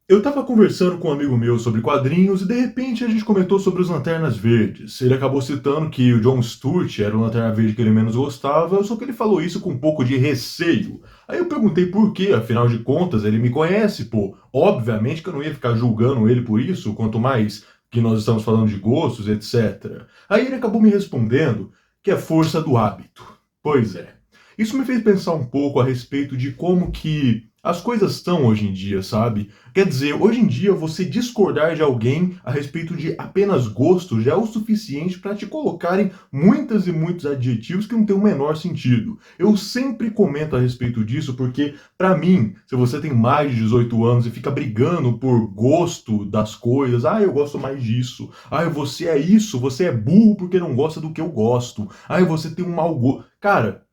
Eu tava conversando com um amigo meu sobre quadrinhos e de repente a gente comentou sobre os Lanternas Verdes. Ele acabou citando que o John Stewart era o Lanterna Verde que ele menos gostava, só que ele falou isso com um pouco de receio. Aí eu perguntei por quê, afinal de contas ele me conhece, pô. Obviamente que eu não ia ficar julgando ele por isso, quanto mais que nós estamos falando de gostos, etc. Aí ele acabou me respondendo que é força do hábito. Pois é. Isso me fez pensar um pouco a respeito de como que as coisas estão hoje em dia, sabe? Quer dizer, hoje em dia você discordar de alguém a respeito de apenas gosto já é o suficiente para te colocarem muitas e muitos adjetivos que não têm o menor sentido. Eu sempre comento a respeito disso porque, para mim, se você tem mais de 18 anos e fica brigando por gosto das coisas, eu gosto mais disso, você é isso, você é burro porque não gosta do que eu gosto, você tem um mau gosto. Cara,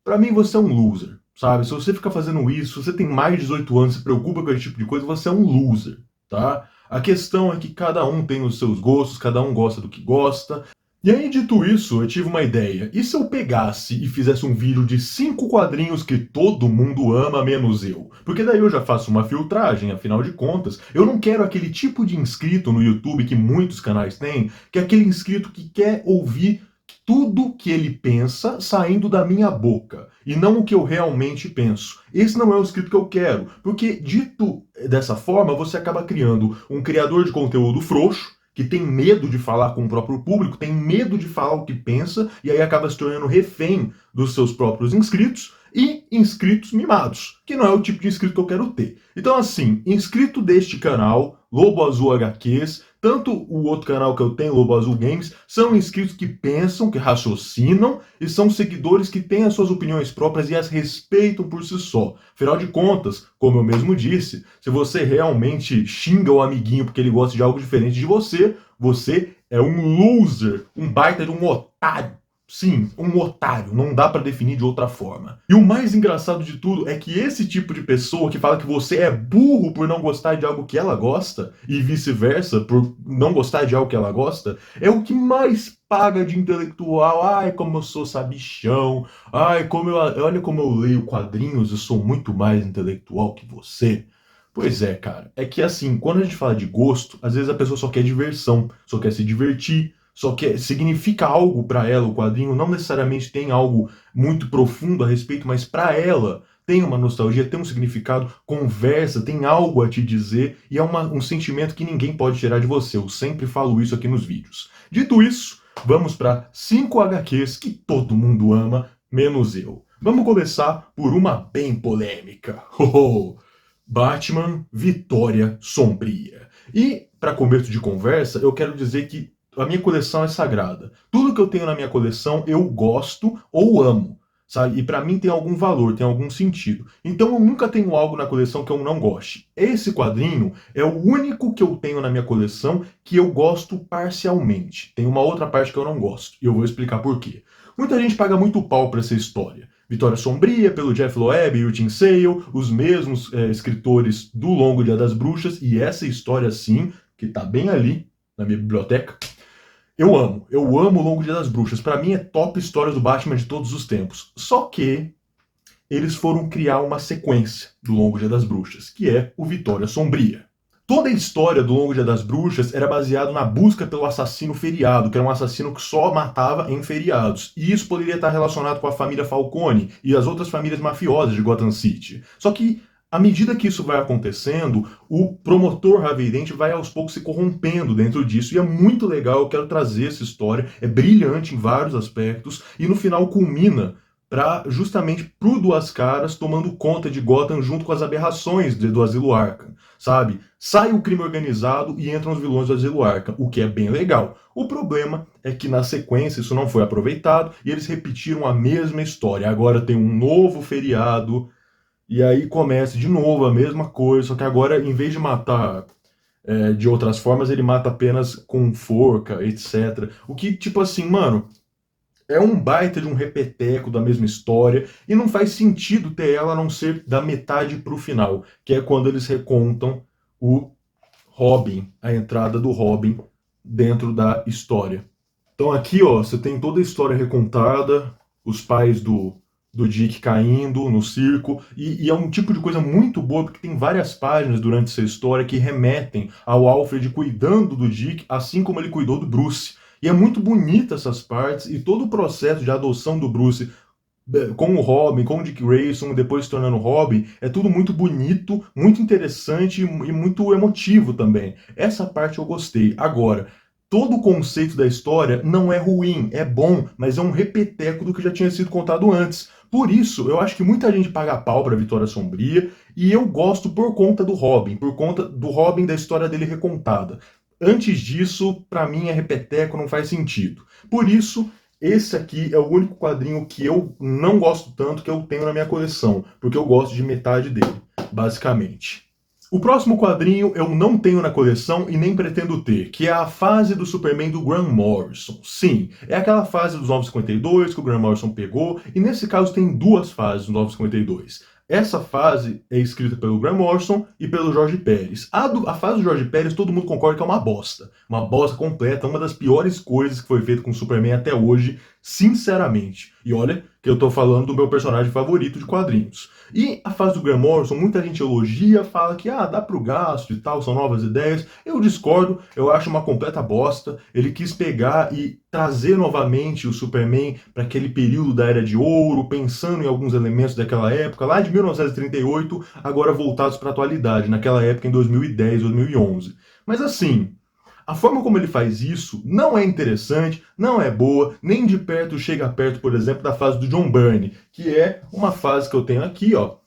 pra mim, você é um loser, sabe? Se você ficar fazendo isso, se você tem mais de 18 anos, se preocupa com esse tipo de coisa, você é um loser, tá? A questão é que cada um tem os seus gostos, cada um gosta do que gosta. E aí, dito isso, eu tive uma ideia. E se eu pegasse e fizesse um vídeo de 5 quadrinhos que todo mundo ama, menos eu? Porque daí eu já faço uma filtragem, afinal de contas, eu não quero aquele tipo de inscrito no YouTube que muitos canais têm, que é aquele inscrito que quer ouvir tudo que ele pensa saindo da minha boca e não o que eu realmente penso. Esse não é o escrito que eu quero, porque dito dessa forma, você acaba criando um criador de conteúdo frouxo, que tem medo de falar com o próprio público, tem medo de falar o que pensa e aí acaba se tornando refém dos seus próprios inscritos e inscritos mimados, que não é o tipo de inscrito que eu quero ter. Então, assim, inscrito deste canal, Lobo Azul HQs, tanto o outro canal que eu tenho, Lobo Azul Games, são inscritos que pensam, que raciocinam e são seguidores que têm as suas opiniões próprias e as respeitam por si só. Afinal de contas, como eu mesmo disse, se você realmente xinga o amiguinho porque ele gosta de algo diferente de você, você é um loser, um baita de um otário. Sim, um otário, não dá pra definir de outra forma. E o mais engraçado de tudo é que esse tipo de pessoa que fala que você é burro por não gostar de algo que ela gosta e vice-versa, por não gostar de algo que ela gosta, é o que mais paga de intelectual. Ai, como eu sou sabichão. Olha como eu leio quadrinhos, eu sou muito mais intelectual que você. Pois é, cara. É que assim, quando a gente fala de gosto, às vezes a pessoa só quer diversão, só quer se divertir, só que significa algo para ela o quadrinho, não necessariamente tem algo muito profundo a respeito, mas para ela tem uma nostalgia, tem um significado, conversa, tem algo a te dizer e é um sentimento que ninguém pode tirar de você. Eu sempre falo isso aqui nos vídeos. Dito isso, vamos para 5 HQs que todo mundo ama, menos eu. Vamos começar por uma bem polêmica. Batman Vitória Sombria. E, para começo de conversa, eu quero dizer que a minha coleção é sagrada. Tudo que eu tenho na minha coleção eu gosto ou amo, sabe? E para mim tem algum valor, tem algum sentido. Então eu nunca tenho algo na coleção que eu não goste. Esse quadrinho é o único que eu tenho na minha coleção que eu gosto parcialmente. Tem uma outra parte que eu não gosto, e eu vou explicar por quê. Muita gente paga muito pau para essa história. Vitória Sombria, pelo Jeff Loeb e o Tim Sale, os mesmos escritores do Longo Dia das Bruxas, e essa história sim, que tá bem ali na minha biblioteca, eu amo o Longo Dia das Bruxas. Pra mim é top história do Batman de todos os tempos. Só que eles foram criar uma sequência do Longo Dia das Bruxas, que é o Vitória Sombria. Toda a história do Longo Dia das Bruxas era baseada na busca pelo assassino feriado, que era um assassino que só matava em feriados. E isso poderia estar relacionado com a família Falcone e as outras famílias mafiosas de Gotham City. Só que à medida que isso vai acontecendo, o promotor Harvey Dent vai aos poucos se corrompendo dentro disso. E é muito legal, eu quero trazer essa história. É brilhante em vários aspectos. E no final culmina para justamente pro Duas Caras tomando conta de Gotham junto com as aberrações do Asilo Arkham, sabe? Sai o crime organizado e entram os vilões do Asilo Arkham, o que é bem legal. O problema é que na sequência isso não foi aproveitado e eles repetiram a mesma história. Agora tem um novo feriado e aí começa de novo a mesma coisa, só que agora, em vez de matar de outras formas, ele mata apenas com forca, etc. O que, tipo assim, mano, é um baita de um repeteco da mesma história e não faz sentido ter ela a não ser da metade pro final, que é quando eles recontam o Robin, a entrada do Robin dentro da história. Então aqui, ó, você tem toda a história recontada, os pais do do Dick caindo no circo, e é um tipo de coisa muito boa, porque tem várias páginas durante essa história que remetem ao Alfred cuidando do Dick, assim como ele cuidou do Bruce. E é muito bonita essas partes, e todo o processo de adoção do Bruce com o Robin, com o Dick Grayson, depois se tornando Robin, é tudo muito bonito, muito interessante e muito emotivo também. Essa parte eu gostei. Agora, todo o conceito da história não é ruim, é bom, mas é um repeteco do que já tinha sido contado antes. Por isso, eu acho que muita gente paga pau pra Vitória Sombria, e eu gosto por conta do Robin, por conta do Robin, da história dele recontada. Antes disso, pra mim é repeteco, não faz sentido. Por isso, esse aqui é o único quadrinho que eu não gosto tanto, que eu tenho na minha coleção, porque eu gosto de metade dele, basicamente. O próximo quadrinho eu não tenho na coleção e nem pretendo ter, que é a fase do Superman do Grant Morrison. Sim, é aquela fase dos 952 que o Grant Morrison pegou, e nesse caso tem duas fases dos 952. Essa fase é escrita pelo Grant Morrison e pelo Jorge Pérez. A fase do Jorge Pérez todo mundo concorda que é uma bosta. Uma bosta completa, uma das piores coisas que foi feita com o Superman até hoje, sinceramente. E olha que eu tô falando do meu personagem favorito de quadrinhos. E a fase do Grant Morrison, muita gente elogia, fala que dá pro gasto e tal, são novas ideias. Eu discordo, eu acho uma completa bosta. Ele quis pegar e trazer novamente o Superman para aquele período da Era de Ouro, pensando em alguns elementos daquela época, lá de 1938, agora voltados para a atualidade, naquela época em 2010, 2011. Mas assim, a forma como ele faz isso não é interessante, não é boa, nem de perto chega perto, por exemplo, da fase do John Byrne, que é uma fase que eu tenho aqui, ó.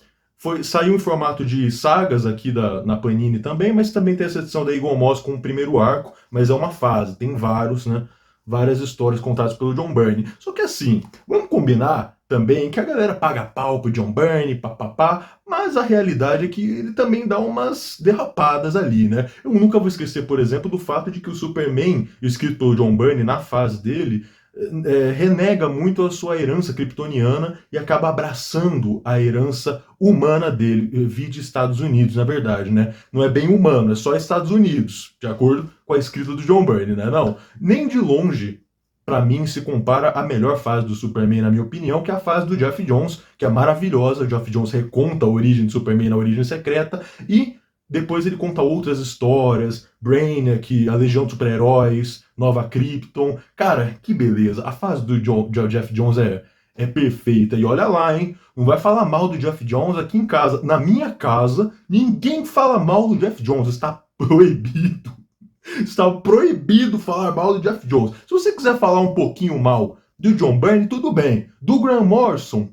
Saiu em formato de sagas aqui na Panini também, mas também tem essa edição da Eagle Moss com o primeiro arco, mas é uma fase, tem vários, né? Várias histórias contadas pelo John Byrne. Só que assim, vamos combinar também que a galera paga pau pro John Byrne, papapá, mas a realidade é que ele também dá umas derrapadas ali, né? Eu nunca vou esquecer, por exemplo, do fato de que o Superman, escrito pelo John Byrne na fase dele, renega muito a sua herança kryptoniana e acaba abraçando a herança humana dele, vide Estados Unidos, na verdade, né? Não é bem humano, é só Estados Unidos, de acordo com a escrita do John Byrne, né? Não, nem de longe, para mim, se compara a melhor fase do Superman, na minha opinião, que é a fase do Geoff Johns, que é maravilhosa. O Geoff Johns reconta a origem do Superman na Origem Secreta, e depois ele conta outras histórias, Brainiac, a Legião de Super-Heróis, Nova Krypton. Cara, que beleza. A fase do Geoff Johns é perfeita. E olha lá, hein? Não vai falar mal do Geoff Johns aqui em casa. Na minha casa, ninguém fala mal do Geoff Johns. Está proibido. Está proibido falar mal do Geoff Johns. Se você quiser falar um pouquinho mal do John Byrne, tudo bem. Do Grant Morrison,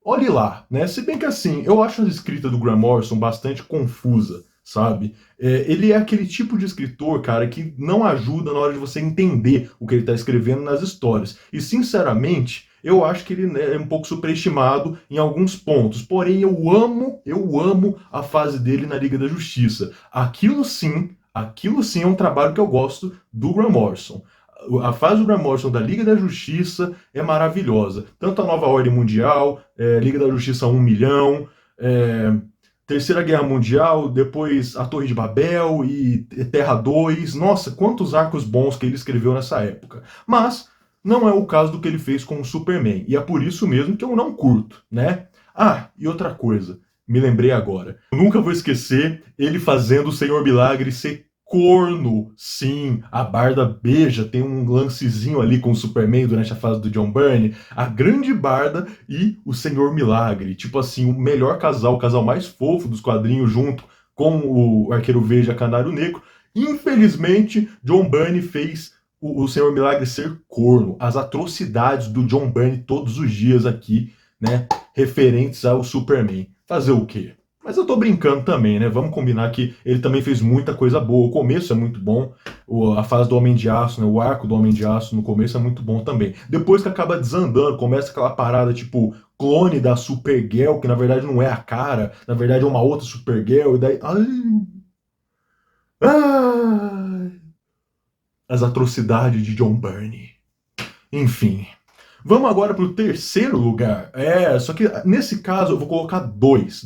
olhe lá, né? Se bem que assim, eu acho a escrita do Grant Morrison bastante confusa, sabe? Ele é aquele tipo de escritor, cara, que não ajuda na hora de você entender o que ele está escrevendo nas histórias. E, sinceramente, eu acho que ele, né, é um pouco superestimado em alguns pontos. Porém, eu amo a fase dele na Liga da Justiça. Aquilo sim é um trabalho que eu gosto do Grant Morrison. A fase do Grant Morrison da Liga da Justiça é maravilhosa. Tanto a Nova Ordem Mundial, Liga da Justiça 1 milhão, Terceira Guerra Mundial, depois a Torre de Babel e Terra 2. Nossa, quantos arcos bons que ele escreveu nessa época. Mas não é o caso do que ele fez com o Superman. E é por isso mesmo que eu não curto, né? E outra coisa, me lembrei agora. Eu nunca vou esquecer ele fazendo o Senhor Milagre ser corno. Sim, a Barda beija, tem um lancezinho ali com o Superman durante a fase do John Byrne. A grande Barda e o Senhor Milagre. Tipo assim, o melhor casal, o casal mais fofo dos quadrinhos, junto com o Arqueiro Verde e a Canário Negro. Infelizmente, John Byrne fez o Senhor Milagre ser corno. As atrocidades do John Byrne todos os dias aqui, né? Referentes ao Superman. Fazer o quê? Mas eu tô brincando também, né? Vamos combinar que ele também fez muita coisa boa. O começo é muito bom. A fase do Homem de Aço, né? O arco do Homem de Aço no começo é muito bom também. Depois que acaba desandando, começa aquela parada tipo clone da Supergirl, que na verdade não é a cara, na verdade é uma outra Supergirl, e daí. Ai, as atrocidades de John Byrne. Enfim. Vamos agora para o terceiro lugar. Só que nesse caso eu vou colocar dois.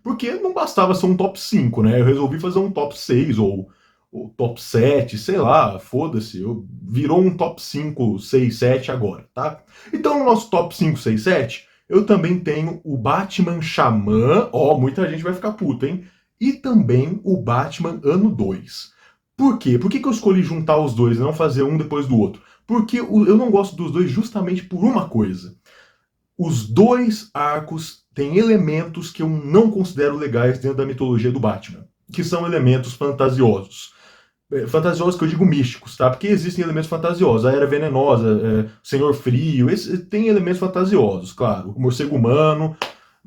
Porque não bastava ser um top 5, né? Eu resolvi fazer um top 6 ou top 7, sei lá, foda-se. Virou um top 5, 6, 7 agora, tá? Então no nosso top 5, 6, 7, Eu também tenho o Batman Xamã, ó, muita gente vai ficar puta, hein? E também o Batman Ano 2. Por quê? Por que que eu escolhi juntar os dois e não fazer um depois do outro? Porque eu não gosto dos dois justamente por uma coisa. Os dois arcos têm elementos que eu não considero legais dentro da mitologia do Batman, que são elementos fantasiosos. Fantasiosos que eu digo místicos, tá? Porque existem elementos fantasiosos. A Era Venenosa, Senhor Frio, tem elementos fantasiosos, claro. O morcego humano.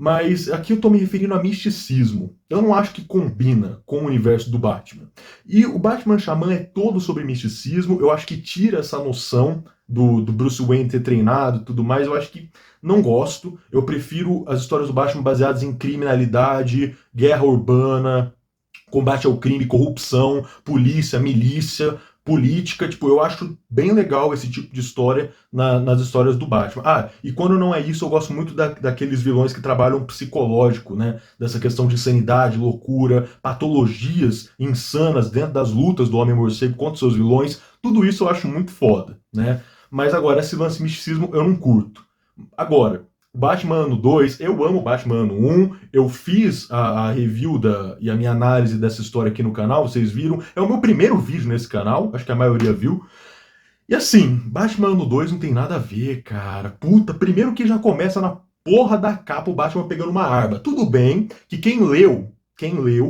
Mas aqui eu tô me referindo a misticismo. Eu não acho que combina com o universo do Batman. E o Batman Xamã é todo sobre misticismo. Eu acho que tira essa noção do Bruce Wayne ter treinado e tudo mais. Eu acho que não gosto. Eu prefiro as histórias do Batman baseadas em criminalidade, guerra urbana, combate ao crime, corrupção, polícia, milícia, política. Tipo, eu acho bem legal esse tipo de história nas histórias do Batman. Ah, e quando não é isso, eu gosto muito daqueles vilões que trabalham psicológico, né? Dessa questão de insanidade, loucura, patologias insanas dentro das lutas do Homem-Morcego contra seus vilões. Tudo isso eu acho muito foda, né? Mas agora, esse lance misticismo eu não curto. Agora, Batman Ano 2, eu amo Batman Ano 1, eu fiz a review e a minha análise dessa história aqui no canal, vocês viram, é o meu primeiro vídeo nesse canal, acho que a maioria viu. E assim, Batman Ano 2 não tem nada a ver, cara. Puta, primeiro que já começa na porra da capa o Batman pegando uma arma. Tudo bem que quem leu,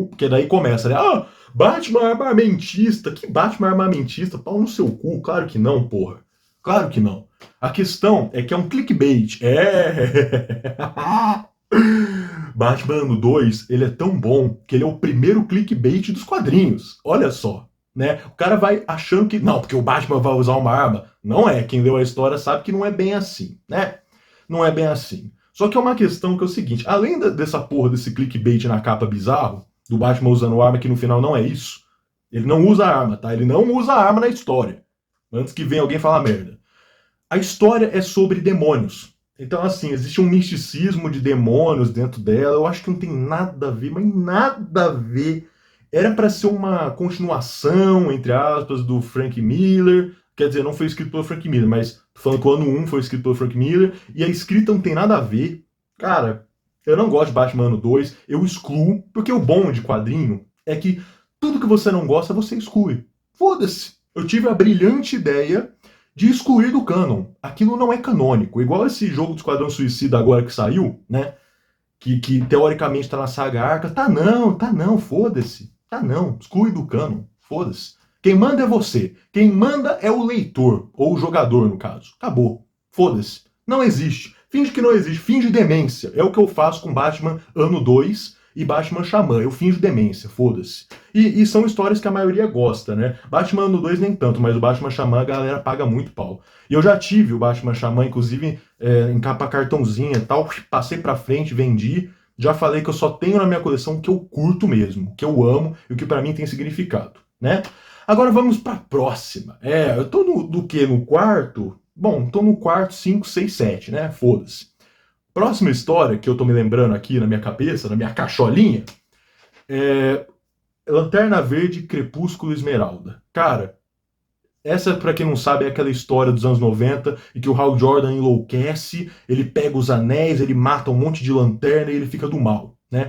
porque daí começa, né? Ah, Batman armamentista, que Batman armamentista? Pau no seu cu, claro que não, porra. Claro que não. A questão é que é um clickbait. É. Batman Ano 2, ele é tão bom que ele é o primeiro clickbait dos quadrinhos. Olha só, né? O cara vai achando que não, porque o Batman vai usar uma arma. Não é. Quem leu a história sabe que não é bem assim, né? Não é bem assim. Só que é uma questão que é o seguinte, além dessa porra desse clickbait na capa bizarro, do Batman usando arma que no final não é isso, ele não usa arma, tá? Ele não usa arma na história. Antes que venha alguém falar merda. A história é sobre demônios. Então, assim, existe um misticismo de demônios dentro dela. Eu acho que não tem nada a ver, mas nada a ver. Era para ser uma continuação, entre aspas, do Frank Miller. Quer dizer, não foi escrito pelo Frank Miller, mas tô falando que o ano 1 foi escrito pelo Frank Miller. E a escrita não tem nada a ver. Cara, eu não gosto de Batman Ano 2. Eu excluo, porque o bom de quadrinho é que tudo que você não gosta, você exclui. Foda-se. Eu tive a brilhante ideia de excluir do canon. Aquilo não é canônico. Igual esse jogo do Esquadrão Suicida agora que saiu, né? Que teoricamente tá na saga Arca. Tá não, foda-se. Tá não, exclui do canon, foda-se. Quem manda é você. Quem manda é o leitor, ou o jogador, no caso. Acabou. Foda-se. Não existe. Finge que não existe. Finge demência. É o que eu faço com Batman Ano 2 e Batman Xamã. Eu finjo demência, foda-se. E são histórias que a maioria gosta, né? Batman Ano 2 nem tanto, mas o Batman Xamã a galera paga muito pau. E eu já tive o Batman Xamã, inclusive, em capa cartãozinha e tal, passei pra frente, vendi. Já falei que eu só tenho na minha coleção o que eu curto mesmo, o que eu amo e o que pra mim tem significado, né? Agora vamos pra próxima. Eu tô do quê? No quarto? Bom, tô no quarto 5, 6, 7, né? Foda-se. Próxima história que eu tô me lembrando aqui na minha cabeça, na minha cacholinha, é Lanterna Verde, Crepúsculo Esmeralda. Cara, essa, pra quem não sabe, é aquela história dos anos 90 em que o Hal Jordan enlouquece, ele pega os anéis, ele mata um monte de lanterna e ele fica do mal, né?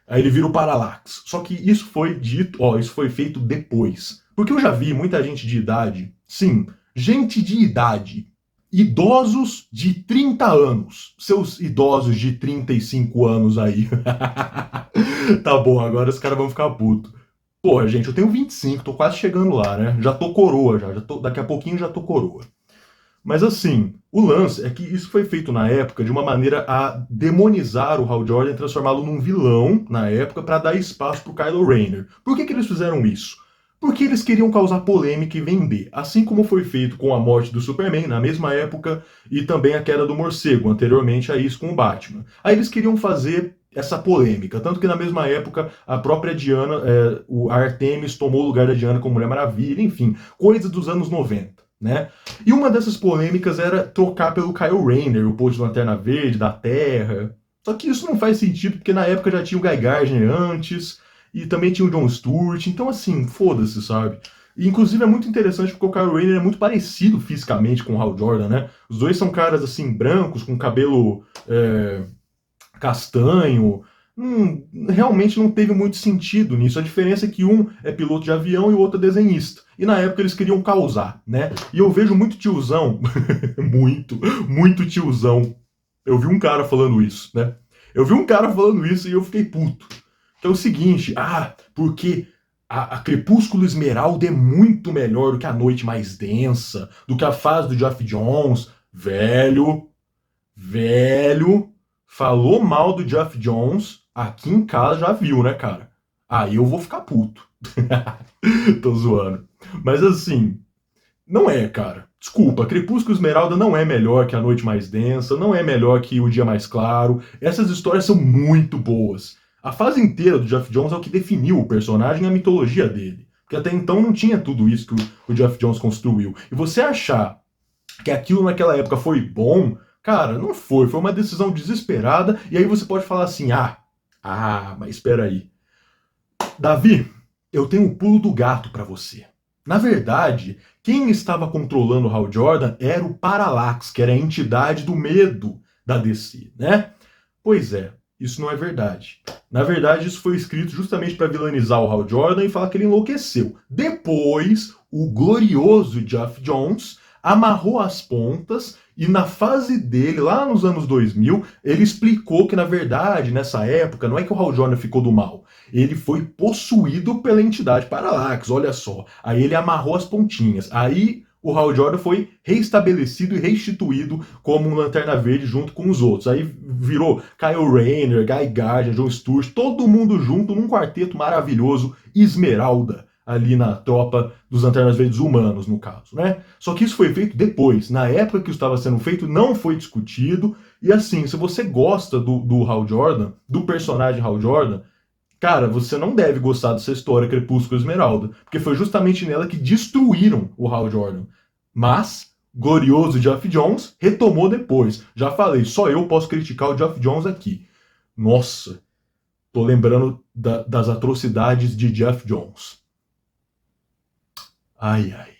Aí ele vira o Parallax. Só que isso foi dito, isso foi feito depois. Porque eu já vi muita gente de idade, sim, gente de idade, idosos de 30 anos, seus idosos de 35 anos aí. Tá bom, agora os caras vão ficar putos. Porra, gente, eu tenho 25, tô quase chegando lá, né? Já tô coroa, daqui a pouquinho já tô coroa. Mas assim, o lance é que isso foi feito na época de uma maneira a demonizar o Hal Jordan e transformá-lo num vilão na época para dar espaço pro Kylo Rayner. Por que eles fizeram isso? Porque eles queriam causar polêmica e vender, assim como foi feito com a morte do Superman na mesma época e também a queda do morcego, anteriormente a isso com o Batman. Aí eles queriam fazer essa polêmica, tanto que na mesma época a própria Diana, a Artemis tomou o lugar da Diana como Mulher Maravilha, enfim, coisas dos anos 90, né? E uma dessas polêmicas era trocar pelo Kyle Rayner, o posto de Lanterna Verde, da Terra. Só que isso não faz sentido, porque na época já tinha o Guy Gardner antes, e também tinha o Jon Stewart, então assim, foda-se, sabe? E, inclusive é muito interessante porque o Kyle Rayner é muito parecido fisicamente com o Hal Jordan, né? Os dois são caras assim, brancos, com cabelo castanho. Realmente não teve muito sentido nisso. A diferença é que um é piloto de avião e o outro é desenhista. E na época eles queriam causar, né? E eu vejo muito tiozão, muito tiozão. Eu vi um cara falando isso, né? Eu vi um cara falando isso e eu fiquei puto. Que é o seguinte, porque a Crepúsculo Esmeralda é muito melhor do que a Noite Mais Densa, do que a fase do Geoff Jones. Velho, falou mal do Geoff Jones, aqui em casa já viu, né, cara? Aí eu vou ficar puto. Tô zoando. Mas assim, não é, cara. Desculpa, Crepúsculo Esmeralda não é melhor que A Noite Mais Densa, não é melhor que O Dia Mais Claro. Essas histórias são muito boas. A fase inteira do Geoff Jones é o que definiu o personagem e a mitologia dele. Porque até então não tinha tudo isso que o Geoff Jones construiu. E você achar que aquilo naquela época foi bom, cara, não foi. Foi uma decisão desesperada. E aí você pode falar assim: mas espera aí. Davi, eu tenho o pulo do gato para você. Na verdade, quem estava controlando o Hal Jordan era o Parallax, que era a entidade do medo da DC, né? Pois é, isso não é verdade. Na verdade, isso foi escrito justamente para vilanizar o Hal Jordan e falar que ele enlouqueceu. Depois, o glorioso Geoff Jones amarrou as pontas e na fase dele, lá nos anos 2000, ele explicou que, na verdade, nessa época, não é que o Hal Jordan ficou do mal. Ele foi possuído pela entidade Parallax, olha só. Aí ele amarrou as pontinhas. Aí o Hal Jordan foi reestabelecido e restituído como um Lanterna Verde junto com os outros. Aí virou Kyle Rayner, Guy Gardner, John Stewart, todo mundo junto num quarteto maravilhoso, Esmeralda, ali na tropa dos Lanternas Verdes humanos, no caso, né? Só que isso foi feito depois. Na época que isso estava sendo feito, não foi discutido. E assim, se você gosta do Hal Jordan, do personagem Hal Jordan, cara, você não deve gostar dessa história Crepúsculo Esmeralda, porque foi justamente nela que destruíram o Hal Jordan. Mas, glorioso Geoff Jones retomou depois. Já falei, só eu posso criticar o Geoff Jones aqui. Nossa, tô lembrando das atrocidades de Geoff Jones. Ai, ai.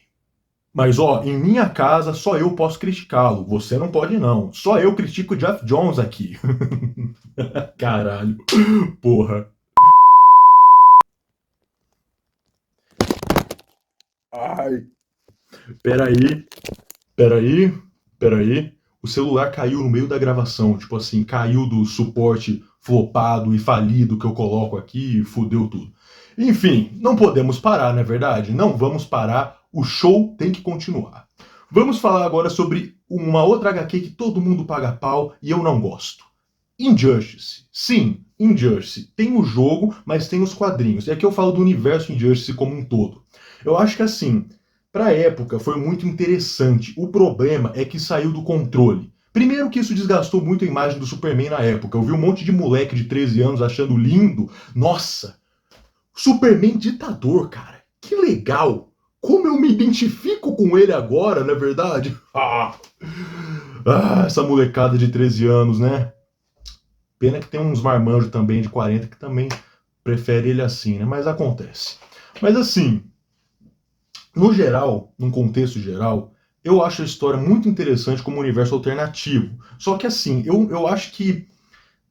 Mas, ó, em minha casa só eu posso criticá-lo. Você não pode, não. Só eu critico o Geoff Jones aqui. Caralho. Porra. Ai. Peraí, peraí, peraí. O celular caiu no meio da gravação. Tipo assim, caiu do suporte flopado e falido que eu coloco aqui e fudeu tudo. Enfim, não podemos parar, não é verdade? Não vamos parar. O show tem que continuar. Vamos falar agora sobre uma outra HQ que todo mundo paga pau e eu não gosto. Injustice. Sim, Injustice. Tem o jogo, mas tem os quadrinhos. E aqui eu falo do universo Injustice como um todo. Eu acho que assim, para a época foi muito interessante. O problema é que saiu do controle. Primeiro que isso desgastou muito a imagem do Superman na época. Eu vi um monte de moleque de 13 anos achando lindo. Nossa, Superman ditador, cara. Que legal. Como eu me identifico com ele agora, não é verdade? Essa molecada de 13 anos, né? Pena que tem uns marmanjos também de 40 que também prefere ele assim, né? Mas acontece. Mas assim, no geral, num contexto geral, eu acho a história muito interessante como um universo alternativo. Só que assim, eu acho que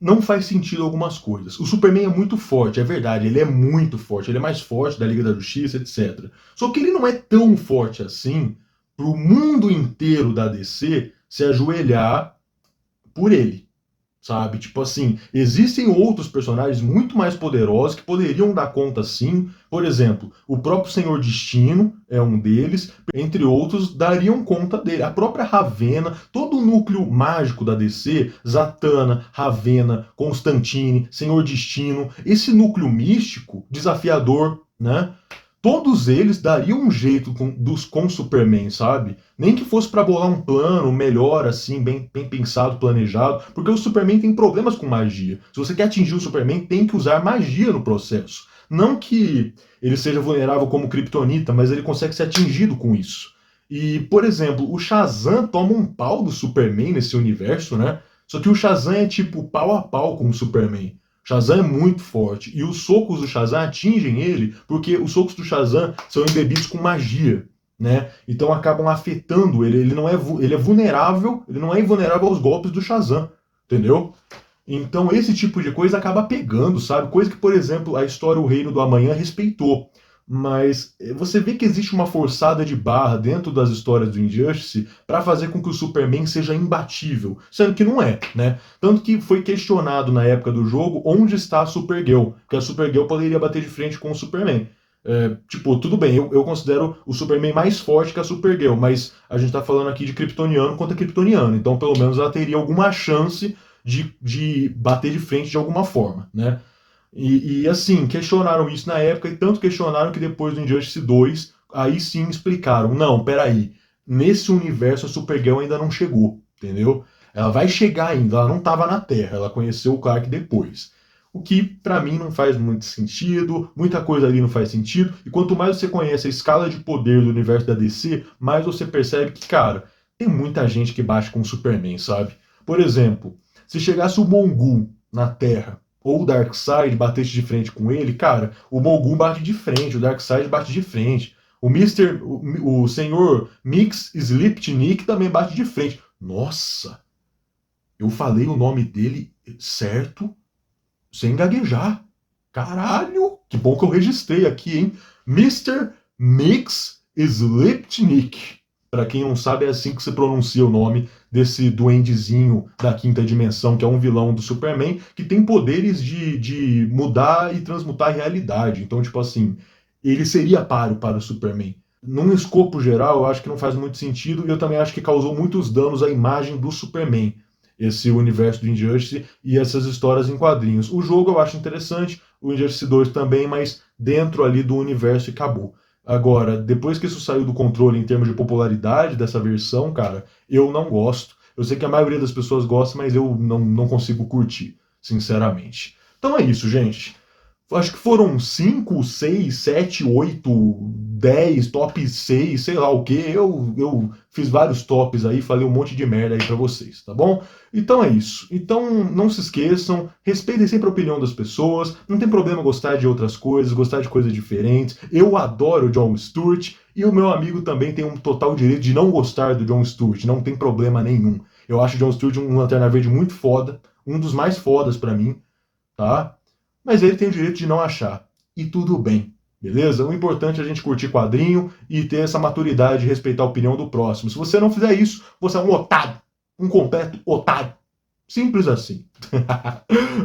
não faz sentido algumas coisas. O Superman é muito forte, é verdade, ele é muito forte, ele é mais forte da Liga da Justiça, etc. Só que ele não é tão forte assim pro mundo inteiro da DC se ajoelhar por ele. Sabe? Tipo assim, existem outros personagens muito mais poderosos que poderiam dar conta sim. Por exemplo, o próprio Senhor Destino é um deles, entre outros, dariam conta dele. A própria Ravena, todo o núcleo mágico da DC, Zatanna, Ravena, Constantine, Senhor Destino, esse núcleo místico, desafiador, né? Todos eles dariam um jeito com Superman, sabe? Nem que fosse para bolar um plano melhor, assim, bem pensado, planejado, porque o Superman tem problemas com magia. Se você quer atingir o Superman, tem que usar magia no processo. Não que ele seja vulnerável como Kryptonita, mas ele consegue ser atingido com isso. E, por exemplo, o Shazam toma um pau do Superman nesse universo, né? Só que o Shazam é tipo pau a pau com o Superman. Shazam é muito forte. E os socos do Shazam atingem ele porque os socos do Shazam são embebidos com magia, né? Então acabam afetando ele. Ele não é, ele é vulnerável, ele não é invulnerável aos golpes do Shazam. entendeu? Então esse tipo de coisa acaba pegando, sabe? Coisa que, por exemplo, a história O Reino do Amanhã respeitou. Mas você vê que existe uma forçada de barra dentro das histórias do Injustice para fazer com que o Superman seja imbatível, sendo que não é, né? Tanto que foi questionado na época do jogo onde está a Supergirl, porque a Supergirl poderia bater de frente com o Superman. Tipo, tudo bem, eu considero o Superman mais forte que a Supergirl, mas a gente tá falando aqui de kryptoniano contra kryptoniano, então pelo menos ela teria alguma chance de bater de frente de alguma forma, né? E assim, questionaram isso na época, e tanto questionaram que depois do Injustice 2, aí sim explicaram, não, peraí, nesse universo a Supergirl ainda não chegou, entendeu? Ela vai chegar ainda, ela não estava na Terra, ela conheceu o Clark depois. O que pra mim não faz muito sentido, muita coisa ali não faz sentido, e quanto mais você conhece a escala de poder do universo da DC, mais você percebe que, cara, tem muita gente que bate com o Superman, sabe? Por exemplo, se chegasse o Mongul na Terra, ou o Darkseid batesse de frente com ele, cara, o Mongul bate de frente, o Darkseid bate de frente. O senhor Mix Sliptnik também bate de frente. Nossa, eu falei o nome dele certo sem gaguejar. Caralho, que bom que eu registrei aqui, hein? Mr. Mix Sliptnik. Para quem não sabe, é assim que se pronuncia o nome desse duendezinho da quinta dimensão, que é um vilão do Superman, que tem poderes de mudar e transmutar a realidade. Então, tipo assim, ele seria páreo para o Superman. Num escopo geral, eu acho que não faz muito sentido, e eu também acho que causou muitos danos à imagem do Superman, esse universo do Injustice e essas histórias em quadrinhos. O jogo eu acho interessante, o Injustice 2 também, mas dentro ali do universo e acabou. Agora, depois que isso saiu do controle em termos de popularidade dessa versão, cara, eu não gosto. Eu sei que a maioria das pessoas gosta, mas eu não consigo curtir, sinceramente. Então é isso, gente. Acho que foram 5, 6, 7, 8, 10, top 6, sei lá o que. Eu fiz vários tops aí, falei um monte de merda aí pra vocês, tá bom? Então é isso. Então não se esqueçam, respeitem sempre a opinião das pessoas. Não tem problema gostar de outras coisas, gostar de coisas diferentes. Eu adoro o John Stewart e o meu amigo também tem um total direito de não gostar do John Stewart. Não tem problema nenhum. Eu acho o John Stewart um Lanterna Verde muito foda, um dos mais fodas pra mim, tá? Mas ele tem o direito de não achar. E tudo bem, beleza? O importante é a gente curtir quadrinho e ter essa maturidade de respeitar a opinião do próximo. Se você não fizer isso, você é um otário. Um completo otário. Simples assim.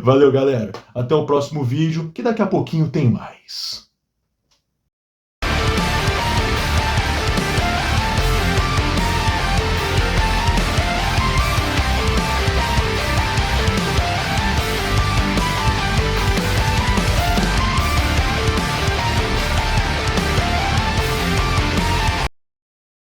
Valeu, galera. Até o próximo vídeo, que daqui a pouquinho tem mais.